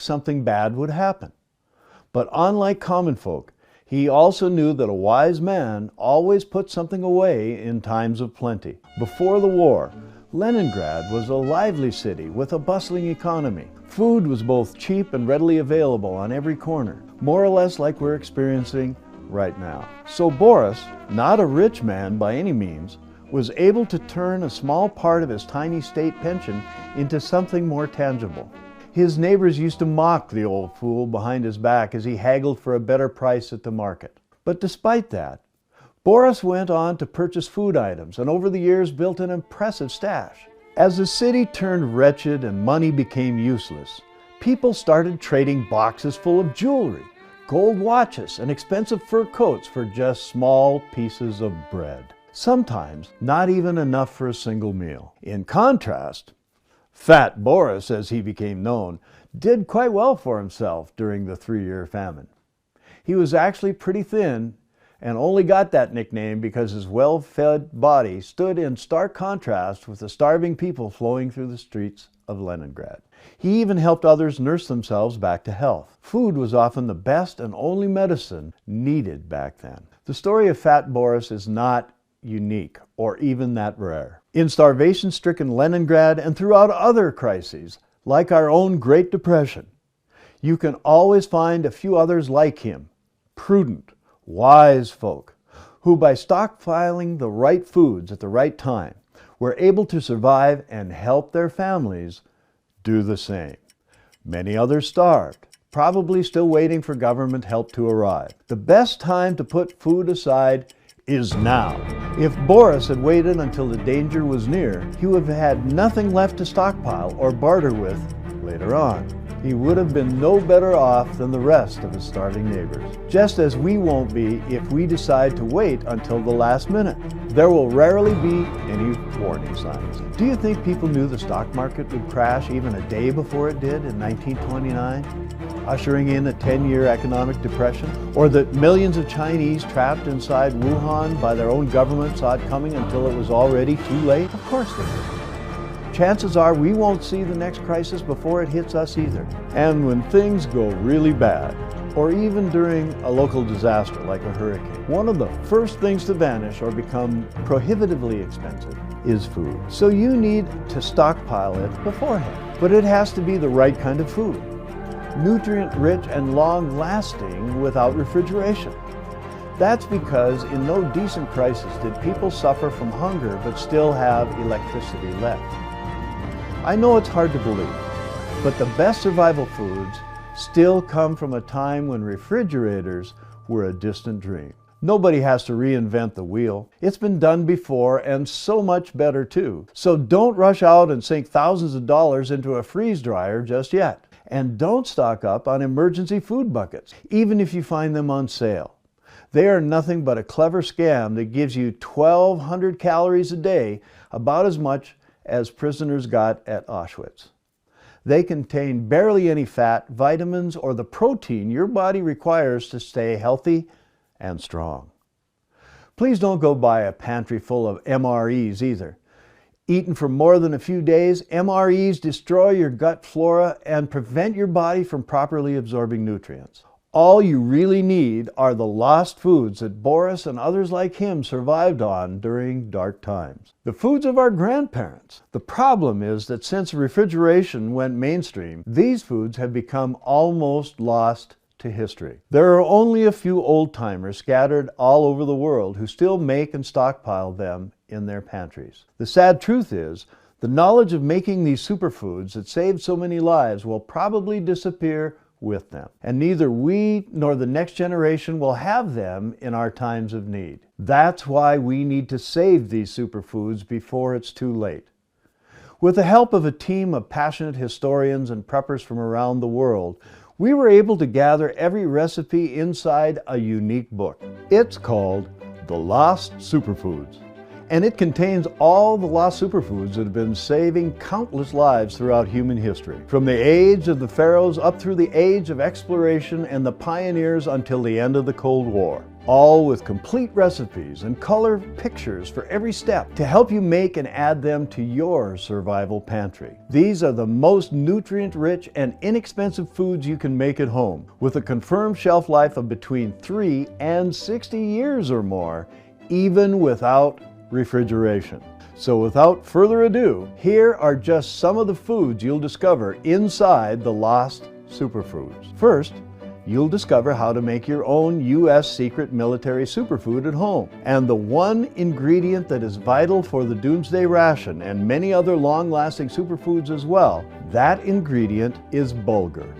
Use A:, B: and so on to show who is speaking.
A: something bad would happen. But unlike common folk, he also knew that a wise man always put something away in times of plenty. Before the war, Leningrad was a lively city with a bustling economy. Food was both cheap and readily available on every corner, more or less like we're experiencing right now. So Boris, not a rich man by any means, was able to turn a small part of his tiny state pension into something more tangible. His neighbors used to mock the old fool behind his back as he haggled for a better price at the market. But despite that, Boris went on to purchase food items and over the years built an impressive stash. As the city turned wretched and money became useless, people started trading boxes full of jewelry, gold watches, and expensive fur coats for just small pieces of bread. Sometimes not even enough for a single meal. In contrast, Fat Boris, as he became known, did quite well for himself during the 3-year famine. He was actually pretty thin and only got that nickname because his well-fed body stood in stark contrast with the starving people flowing through the streets of Leningrad. He even helped others nurse themselves back to health. Food was often the best and only medicine needed back then. The story of Fat Boris is not unique or even that rare. In starvation-stricken Leningrad and throughout other crises, like our own Great Depression, you can always find a few others like him, prudent, wise folk, who by stockpiling the right foods at the right time were able to survive and help their families do the same. Many others starved, probably still waiting for government help to arrive. The best time to put food aside is now. If Boris had waited until the danger was near, he would have had nothing left to stockpile or barter with later on. He would have been no better off than the rest of his starving neighbors. Just as we won't be if we decide to wait until the last minute. There will rarely be any warning signs. Do you think people knew the stock market would crash even a day before it did in 1929, ushering in a 10-year economic depression? Or that millions of Chinese trapped inside Wuhan by their own government saw it coming until it was already too late? Of course they did. Chances are we won't see the next crisis before it hits us either. And when things go really bad, or even during a local disaster like a hurricane, one of the first things to vanish or become prohibitively expensive is food. So you need to stockpile it beforehand. But it has to be the right kind of food, nutrient-rich and long-lasting without refrigeration. That's because in no decent crisis did people suffer from hunger but still have electricity left. I know it's hard to believe, but the best survival foods still come from a time when refrigerators were a distant dream. Nobody has to reinvent the wheel. It's been done before and so much better too. So don't rush out and sink thousands of dollars into a freeze dryer just yet. And don't stock up on emergency food buckets, even if you find them on sale. They are nothing but a clever scam that gives you 1,200 calories a day, about as much as prisoners got at Auschwitz. They contain barely any fat, vitamins, or the protein your body requires to stay healthy and strong. Please don't go buy a pantry full of MREs either. Eaten for more than a few days, MREs destroy your gut flora and prevent your body from properly absorbing nutrients. All you really need are the lost foods that Boris and others like him survived on during dark times. The foods of our grandparents. The problem is that since refrigeration went mainstream, these foods have become almost lost to history. There are only a few old-timers scattered all over the world who still make and stockpile them in their pantries. The sad truth is, the knowledge of making these superfoods that saved so many lives will probably disappear with them. And neither we nor the next generation will have them in our times of need. That's why we need to save these superfoods before it's too late. With the help of a team of passionate historians and preppers from around the world, we were able to gather every recipe inside a unique book. It's called The Lost Superfoods, and it contains all the lost superfoods that have been saving countless lives throughout human history, from the age of the pharaohs up through the age of exploration and the pioneers until the end of the Cold War. all with complete recipes and color pictures for every step to help you make and add them to your survival pantry. These are the most nutrient-rich and inexpensive foods you can make at home, with a confirmed shelf life of between 3 and 60 years or more, even without refrigeration. So without further ado, here are just some of the foods you'll discover inside the Lost Superfoods. First, you'll discover how to make your own U.S. secret military superfood at home. And the one ingredient that is vital for the doomsday ration and many other long-lasting superfoods as well, that ingredient is bulgur.